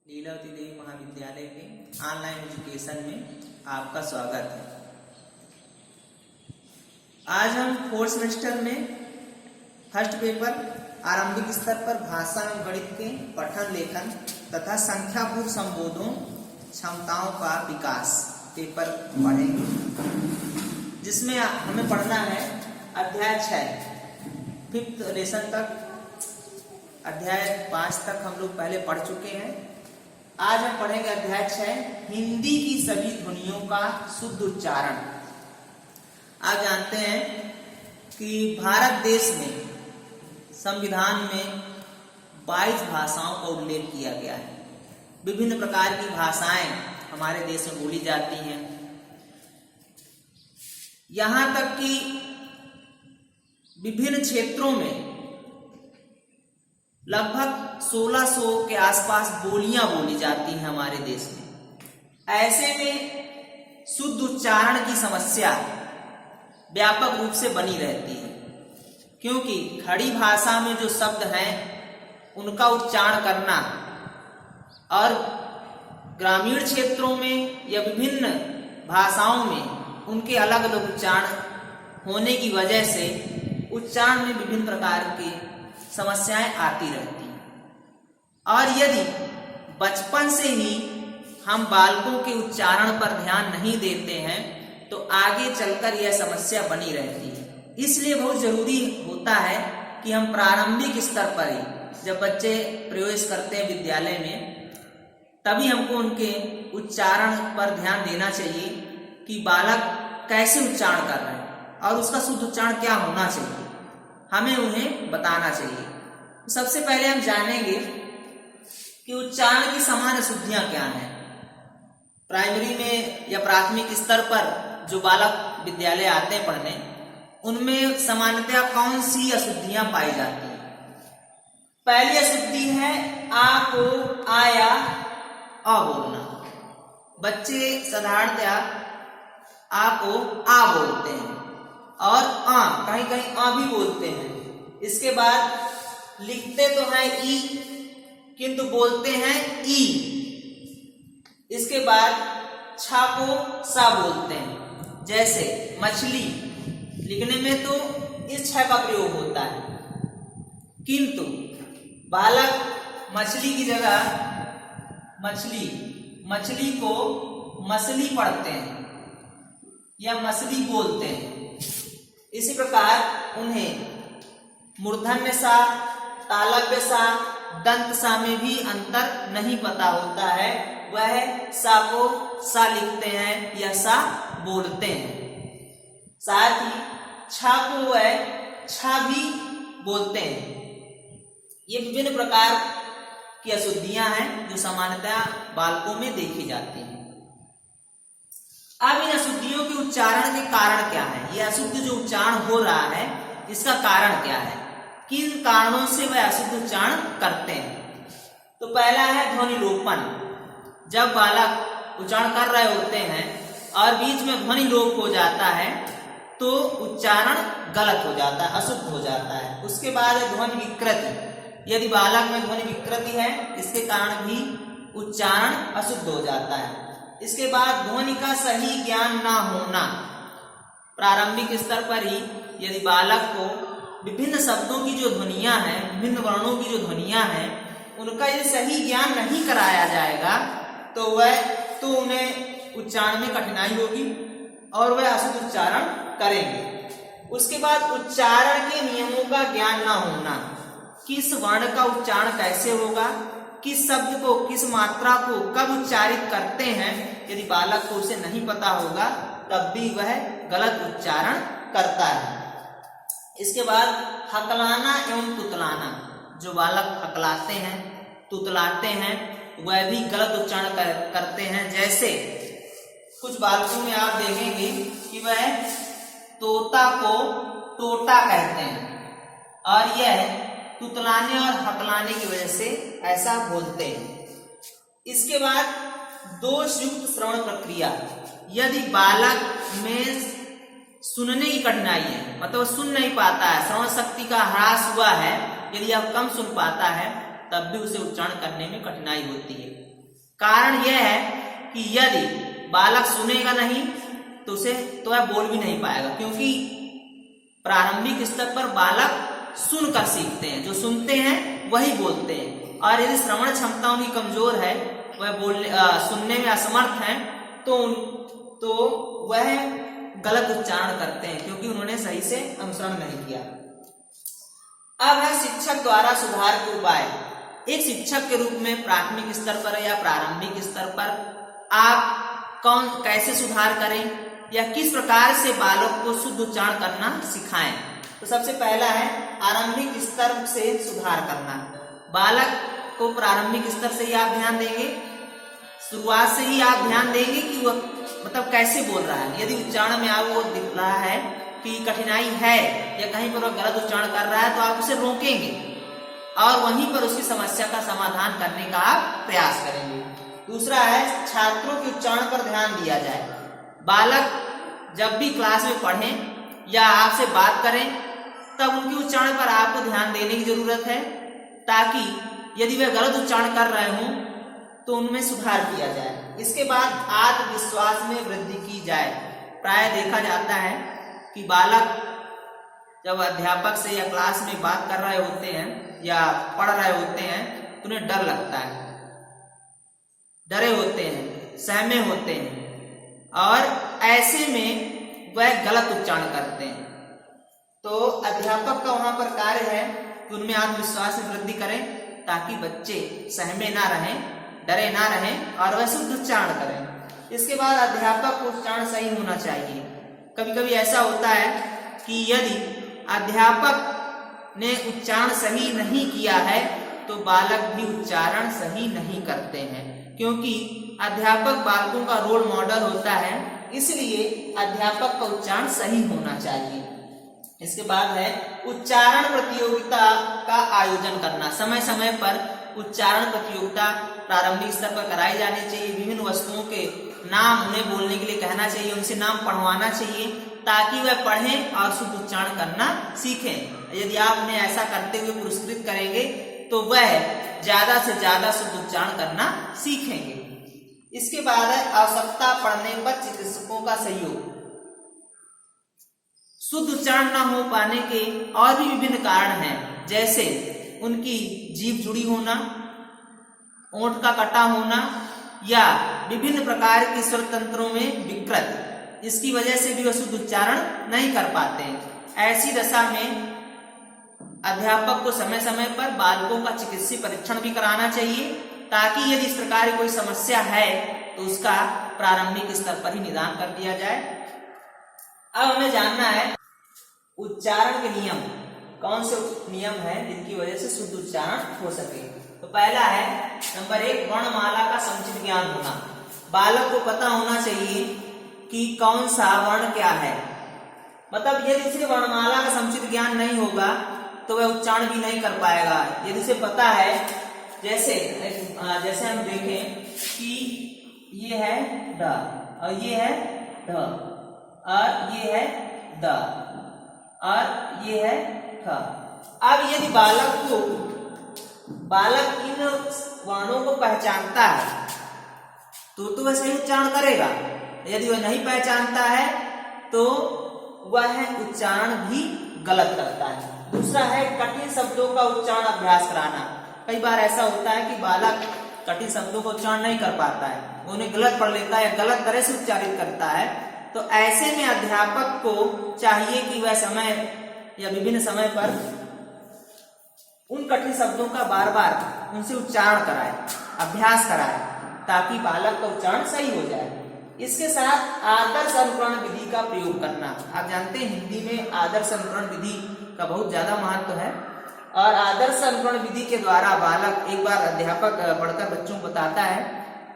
लीलावती देवी महाविद्यालय के online education में आपका स्वागत है। आज हम फोर्थ सेमेस्टर में फर्स्ट पेपर आरंभिक स्तर पर भाषा एवं गणित के पठन लेखन तथा संख्यापूर्ण संबोधों क्षमताओं का विकास पेपर पढ़ेंगे, जिसमें हमें पढ़ना है अध्याय 6 फिफ्थ लेसन तक। अध्याय 5 तक हम लोग पहले पढ़ चुके हैं। आज हम पढ़ेंगे अध्याय 6 हिंदी की सभी ध्वनियों का शुद्ध उच्चारण। आप जानते हैं कि भारत देश में संविधान में 22 भाषाओं का उल्लेख किया गया है। विभिन्न प्रकार की भाषाएं हमारे देश में बोली जाती हैं। यहां तक कि विभिन्न क्षेत्रों में लगभग 1600 के आसपास बोलियां बोली जाती हैं हमारे देश में। ऐसे में शुद्ध उच्चारण की समस्या व्यापक रूप से बनी रहती है, क्योंकि खड़ी भाषा में जो शब्द हैं उनका उच्चारण करना और ग्रामीण क्षेत्रों में या विभिन्न भाषाओं में उनके अलग अलग उच्चारण होने की वजह से उच्चारण में विभिन्न प्रकार की समस्याएं आती रहती हैं। और यदि बचपन से ही हम बालकों के उच्चारण पर ध्यान नहीं देते हैं तो आगे चलकर यह समस्या बनी रहती है। इसलिए बहुत जरूरी होता है कि हम प्रारंभिक स्तर पर ही, जब बच्चे प्रवेश करते हैं विद्यालय में, तभी हमको उनके उच्चारण पर ध्यान देना चाहिए कि बालक कैसे उच्चारण कर रहे हैं और उसका शुद्ध उच्चारण क्या होना चाहिए, हमें उन्हें बताना चाहिए। सबसे पहले हम जानेंगे कि उच्चारण की सामान्य अशुद्धियां क्या हैं। प्राइमरी में या प्राथमिक स्तर पर जो बालक विद्यालय आते हैं पढ़ने, उनमें सामान्यतया कौन सी अशुद्धियां पाई जाती हैं। पहली अशुद्धि है आ को आया अ बोलना। बच्चे साधारणतया आ को आ बोलते हैं और कहीं कहीं भी बोलते हैं। इसके बाद लिखते तो हैं ई, किंतु बोलते हैं ई। इसके बाद छा को सा बोलते हैं। जैसे मछली लिखने में तो इस छ का प्रयोग होता है, किंतु बालक मछली की जगह मछली को मछली पढ़ते हैं या मछली बोलते हैं। इसी प्रकार उन्हें मूर्धन्य सा, तालव्य सा, दंत सा में भी अंतर नहीं पता होता है। वह सा को सा लिखते हैं या सा बोलते हैं। साथ ही छा को वह छा भी बोलते हैं। ये विभिन्न प्रकार की अशुद्धियां हैं जो सामान्यतः बालकों में देखी जाती हैं। अब इन अशुद्धियों के उच्चारण के कारण क्या है, यह अशुद्ध जो उच्चारण हो रहा है इसका कारण क्या है, किन कारणों से वह अशुद्ध उच्चारण करते हैं। तो पहला है ध्वनि लोपन। जब बालक उच्चारण कर रहे होते हैं और बीच में ध्वनि लोप हो जाता है तो उच्चारण गलत हो जाता है, अशुद्ध हो जाता है। उसके बाद ध्वनि विकृति। यदि बालक में ध्वनि विकृति है, इसके कारण भी उच्चारण अशुद्ध हो जाता है। इसके बाद ध्वनि का सही ज्ञान ना होना। प्रारंभिक स्तर पर ही यदि बालक को विभिन्न शब्दों की जो ध्वनियां हैं, विभिन्न वर्णों की जो ध्वनियां हैं, उनका यदि सही ज्ञान नहीं कराया जाएगा तो उन्हें उच्चारण में कठिनाई होगी और वह अशुद्ध उच्चारण करेंगे। उसके बाद उच्चारण के नियमों का ज्ञान ना होना। किस वर्ण का उच्चारण कैसे होगा, किस शब्द को, किस मात्रा को कब उच्चारित करते हैं, यदि बालक को उसे नहीं पता होगा तब भी वह गलत उच्चारण करता है। इसके बाद हकलाना एवं तुतलाना। जो बालक हकलाते हैं, तुतलाते हैं, वह भी गलत उच्चारण करते हैं। जैसे कुछ बालकों में आप देखेंगे कि वह तोता को टोटा कहते हैं और यह तुतलाने और हकलाने की वजह से ऐसा बोलते हैं। इसके बाद दोषयुक्त श्रवण प्रक्रिया। यदि बालक में सुनने की कठिनाई है, मतलब सुन नहीं पाता है, श्रवण शक्ति का ह्रास हुआ है, यदि आप कम सुन पाता है तब भी उसे उच्चारण करने में कठिनाई होती है। कारण यह है कि यदि बालक सुनेगा नहीं तो वह बोल भी नहीं पाएगा, क्योंकि प्रारंभिक स्तर पर बालक सुनकर सीखते हैं, जो सुनते हैं वही बोलते हैं। और यदि श्रवण क्षमता उनकी कमजोर है, वह सुनने में असमर्थ हैं, तो वह गलत उच्चारण करते हैं, क्योंकि उन्होंने सही से अनुसरण नहीं किया। अब है शिक्षक द्वारा सुधार के उपाय। एक शिक्षक के रूप में प्राथमिक स्तर पर या प्रारंभिक स्तर पर आप कैसे सुधार करें या किस प्रकार से बालक को शुद्ध उच्चारण करना सिखाएं। तो सबसे पहला है आरंभिक स्तर से सुधार करना। बालक को प्रारंभिक स्तर से ही आप ध्यान देंगे, शुरुआत से ही आप ध्यान देंगे कि वह मतलब कैसे बोल रहा है। यदि उच्चारण में आपको दिख रहा है कि कठिनाई है या कहीं पर वह गलत उच्चारण कर रहा है, तो आप उसे रोकेंगे और वहीं पर उसकी समस्या का समाधान करने का आप प्रयास करेंगे। दूसरा है छात्रों के उच्चारण पर ध्यान दिया जाए। बालक जब भी क्लास में पढ़ें या आपसे बात करें, तब उनके उच्चारण पर आपको ध्यान देने की जरूरत है, ताकि यदि वे गलत उच्चारण कर रहे हों तो उनमें सुधार किया जाए। इसके बाद आत्मविश्वास में वृद्धि की जाए। प्राय देखा जाता है कि बालक जब अध्यापक से या क्लास में बात कर रहे होते हैं या पढ़ रहे होते हैं तो उन्हें डर लगता है, डरे होते हैं, सहमे होते हैं और ऐसे में वह गलत उच्चारण करते हैं। तो अध्यापक का वहां पर कार्य है कि उनमें आत्मविश्वास में वृद्धि करें, ताकि बच्चे सहमे ना रहें, डरे ना रहें और वह शुद्ध उच्चारण करें। इसके बाद अध्यापक को उच्चारण सही होना चाहिए। कभी कभी ऐसा होता है कि यदि अध्यापक ने उच्चारण सही नहीं किया है तो बालक भी उच्चारण सही नहीं करते हैं, क्योंकि अध्यापक बालकों का रोल मॉडल होता है, इसलिए अध्यापक का उच्चारण सही होना चाहिए। इसके बाद है उच्चारण प्रतियोगिता का आयोजन करना। समय समय पर उच्चारण प्रतियोगिता प्रारंभिक स्तर पर कराई जानी चाहिए। विभिन्न वस्तुओं के नाम उन्हें बोलने के लिए कहना चाहिए, उनसे नाम पढ़वाना चाहिए, ताकि वह पढ़ें और शुद्ध उच्चारण करना सीखें। यदि आप उन्हें ऐसा करते हुए पुरस्कृत करेंगे तो वह ज्यादा से ज्यादा शुद्ध उच्चारण करना सीखेंगे। इसके बाद है आवश्यकता पड़ने पर चिकित्सकों का सहयोग। शुद्ध उच्चारण न हो पाने के और भी विभिन्न कारण हैं, जैसे उनकी जीभ जुड़ी होना, ओंठ का कटा होना या विभिन्न प्रकार के स्वर तंत्रों में विकृत। इसकी वजह से भी वह शुद्ध उच्चारण नहीं कर पाते। ऐसी दशा में अध्यापक को समय समय पर बालकों का चिकित्सीय परीक्षण भी कराना चाहिए, ताकि यदि इस प्रकार की कोई समस्या है तो उसका प्रारंभिक स्तर पर ही निदान कर दिया जाए। अब हमें जानना है उच्चारण के नियम, कौन से नियम हैं जिनकी वजह से शुद्ध उच्चारण हो सके। तो पहला है नंबर 1, वर्णमाला का समुचित ज्ञान होना। बालक को पता होना चाहिए कि कौन सा वर्ण क्या है। मतलब यदि उसे वर्णमाला का समुचित ज्ञान नहीं होगा तो वह उच्चारण भी नहीं कर पाएगा। यदि उसे पता है, जैसे हम देखें कि ये है ड और ये है ढ और ये है द और ये है ठ। अब यदि बालक इन वर्णों को पहचानता है तो वह सही उच्चारण करेगा। यदि वह नहीं पहचानता है तो वह उच्चारण भी गलत करता है। दूसरा है कठिन शब्दों का उच्चारण अभ्यास कराना। कई बार ऐसा होता है कि बालक कठिन शब्दों का उच्चारण नहीं कर पाता है, उन्हें गलत पढ़ लेता है या गलत तरह से उच्चारित करता है। तो ऐसे में अध्यापक को चाहिए कि वह समय या विभिन्न समय पर उन कठिन शब्दों का बार बार उनसे उच्चारण कराए, अभ्यास कराए, ताकि बालक का उच्चारण सही हो जाए। इसके साथ आदर्श अनुकरण विधि का प्रयोग करना। आप जानते हैं हिंदी में आदर्श अनुकरण विधि का बहुत ज्यादा महत्व है, और आदर्श अनुकरण विधि के द्वारा बालक, एक बार अध्यापक पढ़कर बच्चों को बताता है,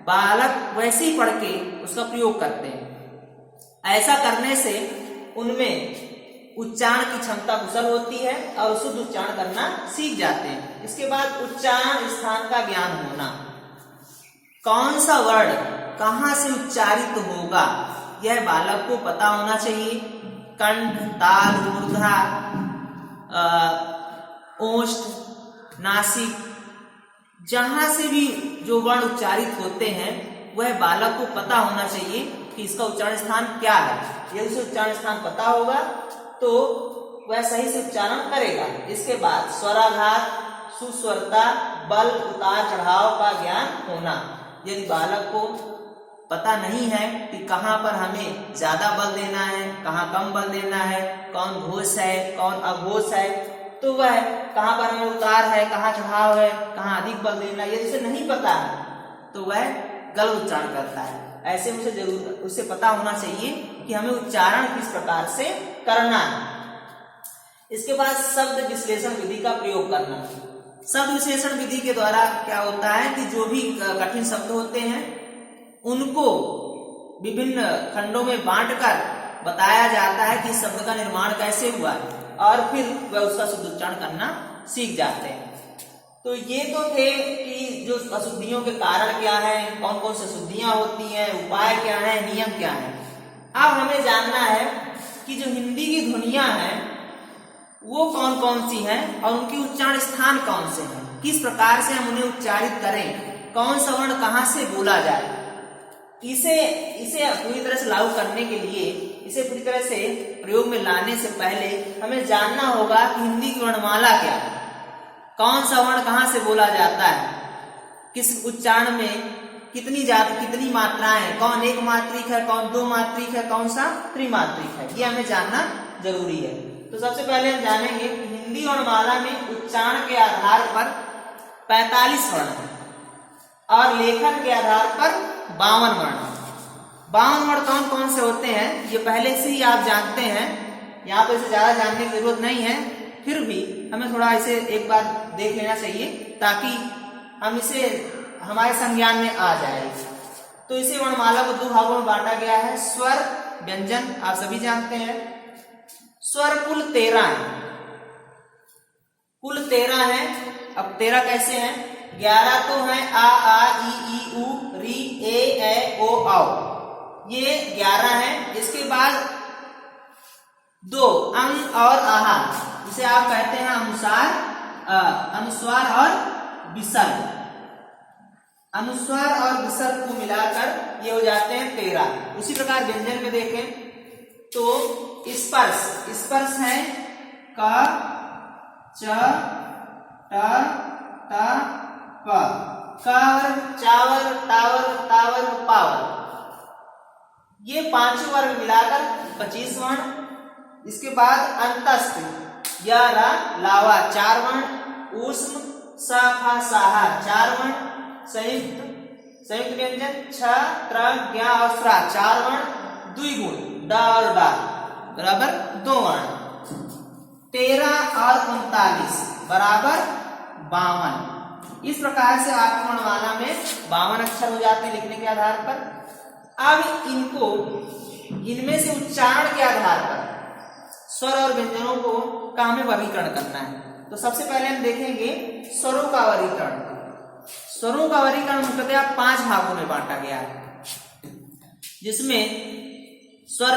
बालक वैसे ही पढ़ के उसका प्रयोग करते हैं। ऐसा करने से उनमें उच्चारण की क्षमता कुशल होती है और शुद्ध उच्चारण करना सीख जाते हैं। इसके बाद उच्चारण स्थान का ज्ञान होना। कौन सा वर्ण कहाँ से उच्चारित होगा यह बालक को पता होना चाहिए। कंठ, ताल, मूर्धा, ओष्ठ, नासिक, जहां से भी जो वर्ण उच्चारित होते हैं वह बालक को पता होना चाहिए कि इसका उच्चारण स्थान क्या है। यदि उसे उच्चारण स्थान पता होगा तो वह सही से उच्चारण करेगा। इसके बाद स्वराघात, सुस्वरता, बल, उतार चढ़ाव का ज्ञान होना। यदि बालक को पता नहीं है कि कहाँ पर हमें ज्यादा बल देना है, कहाँ कम बल देना है, कौन घोष है कौन अघोष है, तो वह कहाँ पर हमें उतार है, कहाँ चढ़ाव है, कहाँ अधिक बल देना है, यदि उसे नहीं पता है तो वह गलत उच्चारण करता है। ऐसे उसे पता होना चाहिए कि हमें उच्चारण किस प्रकार से करना है। इसके बाद शब्द विश्लेषण विधि का प्रयोग करना। शब्द विश्लेषण विधि के द्वारा क्या होता है कि जो भी कठिन शब्द होते हैं उनको विभिन्न खंडों में बांटकर बताया जाता है कि शब्द का निर्माण कैसे हुआ और फिर वह उसका शुद्ध उच्चारण करना सीख जाते हैं। तो ये तो थे कि जो अशुद्धियों के कारण क्या है, कौन कौन सी अशुद्धियां होती हैं, उपाय क्या है, नियम क्या है। अब हमें जानना है कि जो हिंदी की ध्वनियां हैं वो कौन कौन सी हैं और उनके उच्चारण स्थान कौन से हैं, किस प्रकार से हम उन्हें उच्चारित करें, कौन सा वर्ण कहाँ से बोला जाए। इसे पूरी तरह से लागू करने के लिए, इसे पूरी तरह से प्रयोग में लाने से पहले हमें जानना होगा कि हिंदी की वर्णमाला क्या है, कौन सा वर्ण कहाँ से बोला जाता है, किस उच्चारण में कितनी मात्राएं, कौन एक मात्रिक है, कौन दो मात्रिक है, कौन सा त्रिमात्रिक है, ये हमें जानना जरूरी है। तो सबसे पहले हम जानेंगे कि हिंदी वर्णमाला में उच्चारण के आधार पर 45 वर्ण है और लेखन के आधार पर 52 वर्ण। 52 वर्ण कौन कौन से होते हैं ये पहले से ही आप जानते हैं, यहाँ पे इसे ज्यादा जानने की जरूरत नहीं है, फिर भी हमें थोड़ा इसे एक बार देख लेना चाहिए ताकि हम इसे हमारे संज्ञान में आ जाए। तो इसे वर्णमाला को 2 भागों में बांटा गया है। स्वर, व्यंजन आप सभी जानते हैं। स्वर कुल 13 है, कुल 13 है। अब 13 कैसे हैं? 11 तो है आ ई ऊ री ए ओ औ, ये 11 है। इसके बाद 2 अंग और आहा, जिसे आप कहते हैं अनुस्वार और विसर्ग। अनुस्वार और विसर्ग को मिलाकर ये हो जाते हैं 13। उसी प्रकार व्यंजन में देखें तो स्पर्श है क च ट ट प, कावर, चावर, टावर, तावर, पावर, ये 5 वर्ग मिलाकर 25 वर्ण। इसके बाद अंतस्थ या रा लावा 4 वर्ण, ऊष्म सा फा साहा 4 वर्ण, संयुक्त व्यंजन छ त्र ज्ञा और स्रा 4 वर्ण, द्विगुण ड और डा बराबर 2 वर्ण। 13 और 39 बराबर 52। इस प्रकार से आपकी वर्णमाला में 52 अक्षर हो जाते हैं लिखने के आधार पर। अब इनमें से उच्चारण के आधार पर स्वर और व्यंजनों का हमें वर्गीकरण करना है। तो सबसे पहले हम देखेंगे स्वरों का वर्गीकरण। स्वरों का वर्गीकरण मुख्यतः 5 भागों में बांटा गया है, जिसमें स्वर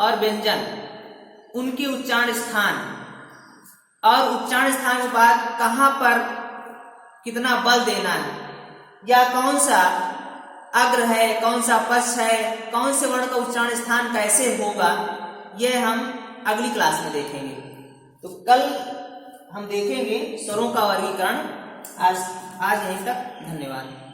और व्यंजन, उनके उच्चारण स्थान और उच्चारण स्थान के बाद कहां पर कितना बल देना है, या कौन सा अग्र है, कौन सा पश्च है, कौन से वर्ण का उच्चारण स्थान कैसे होगा, यह हम अगली क्लास में देखेंगे। तो कल हम देखेंगे स्वरों का वर्गीकरण। आज यहीं तक, धन्यवाद।